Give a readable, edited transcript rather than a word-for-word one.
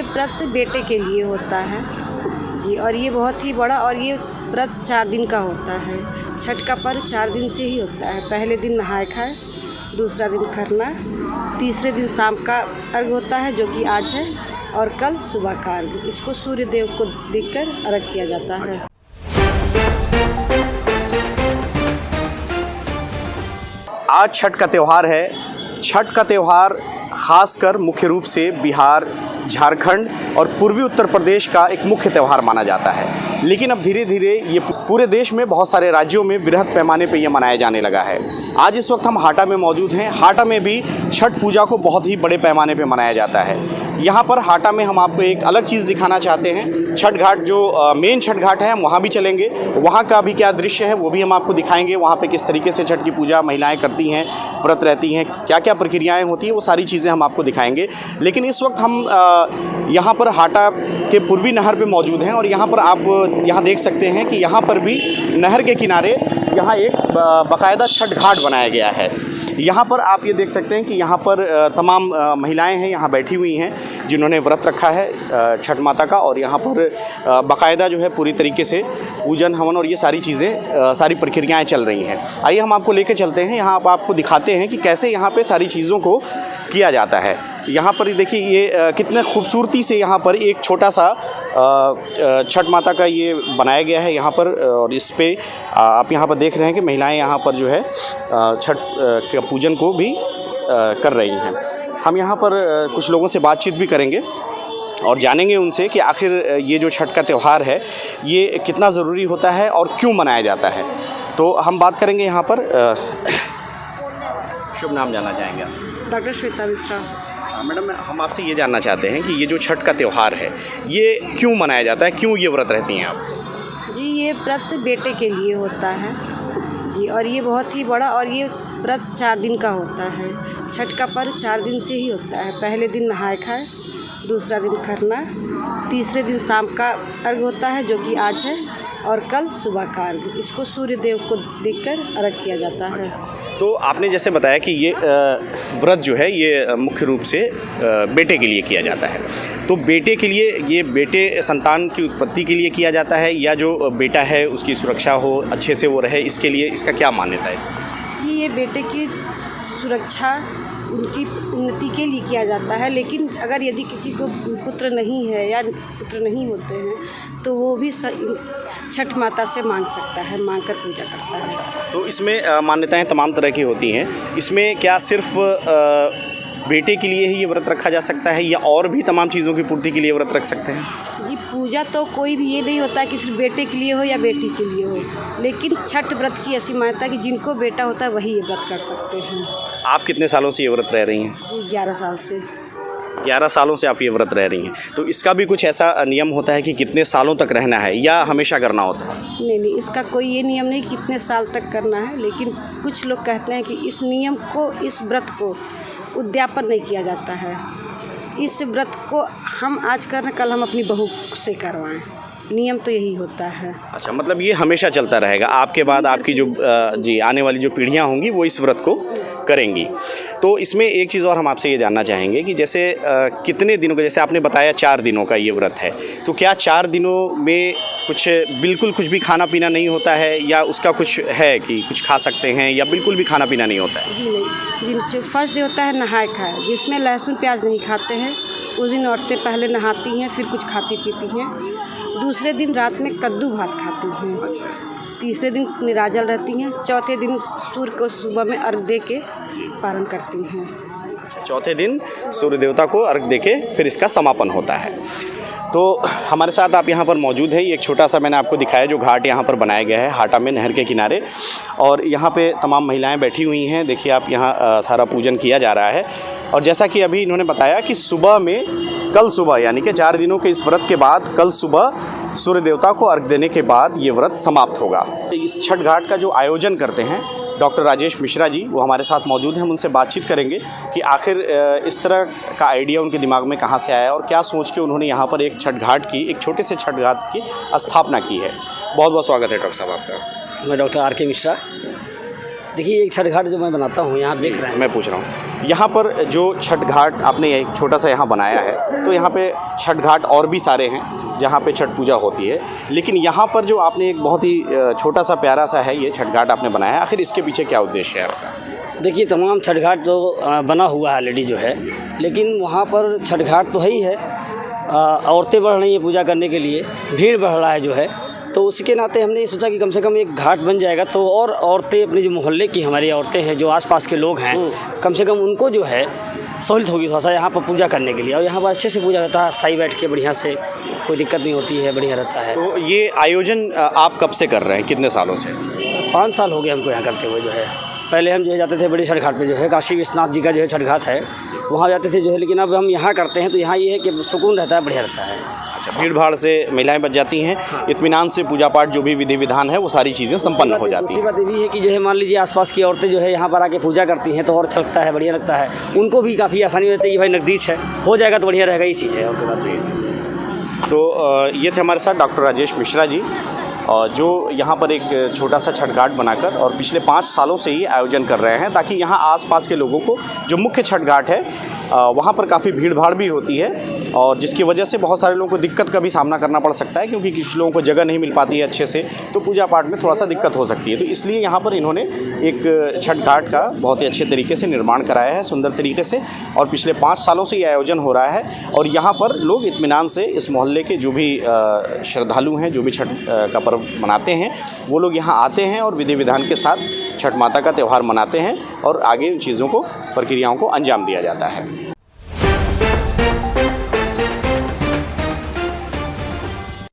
ये व्रत बेटे के लिए होता है जी, और ये बहुत ही बड़ा, और ये व्रत 4 दिन का होता है। छठ का पर्व 4 दिन से ही होता है। पहले दिन नहाय खाए, दूसरा दिन खरना, तीसरे दिन शाम का अर्घ होता है जो कि आज है, और कल सुबह का अर्घ। इसको सूर्य देव को देखकर अर्घ किया जाता है। आज छठ का त्यौहार है। छठ का त्यौहार खासकर मुख्य रूप से बिहार, झारखंड और पूर्वी उत्तर प्रदेश का एक मुख्य त्यौहार माना जाता है, लेकिन अब धीरे धीरे ये पूरे देश में बहुत सारे राज्यों में वृहद पैमाने पे ये मनाया जाने लगा है। आज इस वक्त हम हाटा में मौजूद हैं। हाटा में भी छठ पूजा को बहुत ही बड़े पैमाने पे मनाया जाता है। यहाँ पर हाटा में हम आपको एक अलग चीज़ दिखाना चाहते हैं। छठ घाट जो मेन छठ घाट है, हम वहाँ भी चलेंगे। वहाँ का भी क्या दृश्य है वो भी हम आपको दिखाएंगे। वहाँ पे किस तरीके से छठ की पूजा महिलाएं करती हैं, व्रत रहती हैं, क्या क्या प्रक्रियाएं होती हैं, वो सारी चीज़ें हम आपको दिखाएंगे। लेकिन इस वक्त हम यहाँ पर हाटा के पूर्वी नहर पे मौजूद हैं, और यहाँ पर आप यहाँ देख सकते हैं कि यहाँ पर भी नहर के किनारे यहाँ एक बाकायदा छठ घाट बनाया गया है। यहाँ पर आप ये देख सकते हैं कि यहाँ पर तमाम महिलाएं हैं, यहाँ बैठी हुई हैं जिन्होंने व्रत रखा है छठ माता का, और यहाँ पर बाकायदा जो है पूरी तरीके से पूजन हवन और ये सारी चीज़ें, सारी प्रक्रियाएं चल रही हैं। आइए हम आपको लेके चलते हैं, यहाँ आपको दिखाते हैं कि कैसे यहाँ पे सारी चीज़ों को किया जाता है। यहाँ पर देखिए ये कितने खूबसूरती से यहाँ पर एक छोटा सा छठ माता का ये बनाया गया है यहाँ पर, और इस पे आप यहाँ पर देख रहे हैं कि महिलाएं यहाँ पर जो है छठ के पूजन को भी कर रही हैं। हम यहाँ पर कुछ लोगों से बातचीत भी करेंगे और जानेंगे उनसे कि आखिर ये जो छठ का त्यौहार है ये कितना ज़रूरी होता है और क्यों मनाया जाता है। तो हम बात करेंगे यहाँ पर। शुभ नाम जानना चाहेंगे? डॉक्टर श्वेता मिश्रा। मैडम, हम आपसे ये जानना चाहते हैं कि ये जो छठ का त्यौहार है ये क्यों मनाया जाता है, क्यों ये व्रत रहती हैं आप? जी, ये व्रत बेटे के लिए होता है जी, और ये बहुत ही बड़ा, और ये व्रत 4 दिन का होता है। छठ का पर्व 4 दिन से ही होता है। पहले दिन नहाय खाए, दूसरा दिन खरना, तीसरे दिन शाम का अर्घ होता है जो कि आज है, और कल सुबह का अर्घ। इसको सूर्य देव को देखकर अर्घ किया जाता है। तो आपने जैसे बताया कि ये व्रत जो है ये मुख्य रूप से बेटे के लिए किया जाता है, तो बेटे के लिए, ये बेटे संतान की उत्पत्ति के लिए किया जाता है, या जो बेटा है उसकी सुरक्षा हो, अच्छे से वो रहे, इसके लिए इसका क्या मान्यता है इसका? कि ये बेटे की सुरक्षा, उनकी उन्नति के लिए किया जाता है। लेकिन अगर यदि किसी को पुत्र नहीं है या पुत्र नहीं होते हैं तो वो भी छठ माता से मांग सकता है, मांग कर पूजा करता है। तो इसमें मान्यताएं तमाम तरह की होती हैं। इसमें क्या सिर्फ बेटे के लिए ही ये व्रत रखा जा सकता है, या और भी तमाम चीज़ों की पूर्ति के लिए व्रत रख सकते हैं? जी, पूजा तो कोई भी ये नहीं होता कि सिर्फ बेटे के लिए हो या बेटी के लिए हो, लेकिन छठ व्रत की ऐसी मान्यता कि जिनको बेटा होता है वही ये व्रत कर सकते हैं। आप कितने सालों से ये व्रत रह रही हैं? जी, 11 साल से। 11 सालों से आप ये व्रत रह रही हैं, तो इसका भी कुछ ऐसा नियम होता है कि कितने सालों तक रहना है, या हमेशा करना होता है? नहीं, इसका कोई ये नियम नहीं कितने साल तक करना है, लेकिन कुछ लोग कहते हैं कि इस नियम को, इस व्रत को उद्यापन नहीं किया जाता है। इस व्रत को हम आज कर रहे हैं, कल हम अपनी बहू से करवाएं, नियम तो यही होता है। अच्छा, मतलब ये हमेशा चलता रहेगा, आपके बाद आपकी जो जी आने वाली जो पीढ़ियाँ होंगी वो इस व्रत को करेंगी। तो इसमें एक चीज़ और हम आपसे ये जानना चाहेंगे कि जैसे कितने दिनों का, जैसे आपने बताया 4 दिनों का ये व्रत है, तो क्या 4 दिनों में बिल्कुल कुछ भी खाना पीना नहीं होता है, या उसका कुछ है कि कुछ खा सकते हैं, या बिल्कुल भी खाना पीना नहीं होता है? जी नहीं, जो फर्स्ट डे होता है नहाय खाए, जिसमें लहसुन प्याज नहीं खाते हैं। उस दिन औरतें पहले नहाती हैं, फिर कुछ खाती पीती हैं। दूसरे दिन रात में कद्दू भात खाती हैं। तीसरे दिन निराजल रहती हैं। चौथे दिन सूर्य को सुबह में अर्घ दे के पारण करती हैं। चौथे दिन सूर्य देवता को अर्घ दे के फिर इसका समापन होता है। तो हमारे साथ आप यहाँ पर मौजूद हैं। ये एक छोटा सा मैंने आपको दिखाया जो घाट यहाँ पर बनाया गया है हाटा में, नहर के किनारे, और यहाँ पे तमाम महिलाएं बैठी हुई हैं। देखिए आप यहाँ सारा पूजन किया जा रहा है। और जैसा कि अभी इन्होंने बताया कि सुबह में, कल सुबह यानी कि 4 दिनों के इस व्रत के बाद कल सुबह सूर्य देवता को अर्घ देने के बाद ये व्रत समाप्त होगा। इस छठ घाट का जो आयोजन करते हैं डॉक्टर राजेश मिश्रा जी, वो हमारे साथ मौजूद हैं। हम उनसे बातचीत करेंगे कि आखिर इस तरह का आइडिया उनके दिमाग में कहाँ से आया और क्या सोच के उन्होंने यहाँ पर एक छठ घाट की, एक छोटे से छठ घाट की स्थापना की है। बहुत बहुत स्वागत है डॉक्टर साहब आपका। मैं डॉक्टर आर के मिश्रा, देखिए एक छठ घाट जो मैं बनाता हूँ यहाँ देख रहे हैं, मैं पूछ रहा हूँ यहाँ पर जो छठ घाट आपने एक छोटा सा यहाँ बनाया है, तो यहाँ पे छठ घाट और भी सारे हैं जहाँ पे छठ पूजा होती है, लेकिन यहाँ पर जो आपने एक बहुत ही छोटा सा प्यारा सा है ये छठ घाट आपने बनाया है, आखिर इसके पीछे क्या उद्देश्य है आपका? देखिए तमाम छठ घाट जो बना हुआ है ऑलरेडी जो है, लेकिन वहाँ पर छठ घाट तो है ही है, औरतें बढ़ रही हैं पूजा करने के लिए, भीड़ बढ़ रहा है जो है, तो उसके नाते हमने ये सोचा कि कम से कम एक घाट बन जाएगा तो और औरतें अपने जो मोहल्ले की हमारी औरतें हैं, जो आसपास के लोग हैं, कम से कम उनको जो है सहूलियत होगी थोड़ा सा यहाँ पर पूजा करने के लिए। और यहाँ पर अच्छे से पूजा रहता है, साई बैठ के बढ़िया से, कोई दिक्कत नहीं होती है, बढ़िया रहता है। तो ये आयोजन आप कब से कर रहे हैं, कितने सालों से? 5 साल हो गए हमको यहाँ करते हुए जो है। पहले हम जो है जाते थे बड़ी छठ घाट पे, जो है काशी विश्वनाथ जी का जो है छठ घाट है, वहाँ जाते थे जो है, लेकिन अब हम यहाँ करते हैं तो यहाँ ये है कि सुकून रहता है, बढ़िया रहता है। अच्छा, भीड़ भाड़ से महिलाएं बच जाती हैं, इत्मीनान से पूजा पाठ जो भी विधि विधान है वो सारी चीज़ें संपन्न हो जाती हैं। दूसरी बात ये भी है कि जो है मान लीजिए आसपास की औरतें जो है यहाँ पर आके पूजा करती हैं तो और अच्छा लगता है, बढ़िया लगता है, उनको भी काफ़ी आसानी रहती है कि भाई नज़दीक है, हो जाएगा तो बढ़िया रहेगा, ये चीज़ है। और के बाद तो ये थे हमारे साथ डॉक्टर राजेश मिश्रा जी, जो यहाँ पर एक छोटा सा छठ घाट बनाकर और पिछले 5 सालों से ही आयोजन कर रहे हैं, ताकि यहाँ आसपास के लोगों को जो मुख्य छठ घाट है वहाँ पर काफ़ी भीड़ भाड़ भी होती है, और जिसकी वजह से बहुत सारे लोगों को दिक्कत का भी सामना करना पड़ सकता है, क्योंकि कुछ लोगों को जगह नहीं मिल पाती है अच्छे से, तो पूजा पाठ में थोड़ा सा दिक्कत हो सकती है। तो इसलिए यहाँ पर इन्होंने एक छठ घाट का बहुत ही अच्छे तरीके से निर्माण कराया है, सुंदर तरीके से, और पिछले 5 सालों से ये आयोजन हो रहा है। और यहाँ पर लोग इत्मीनान से इस मोहल्ले के जो भी श्रद्धालु हैं, जो भी छठ का पर्व मनाते हैं, वो लोग यहाँ आते हैं और विधि विधान के साथ छठ माता का त्यौहार मनाते हैं, और आगे इन चीज़ों को, प्रक्रियाओं को अंजाम दिया जाता है।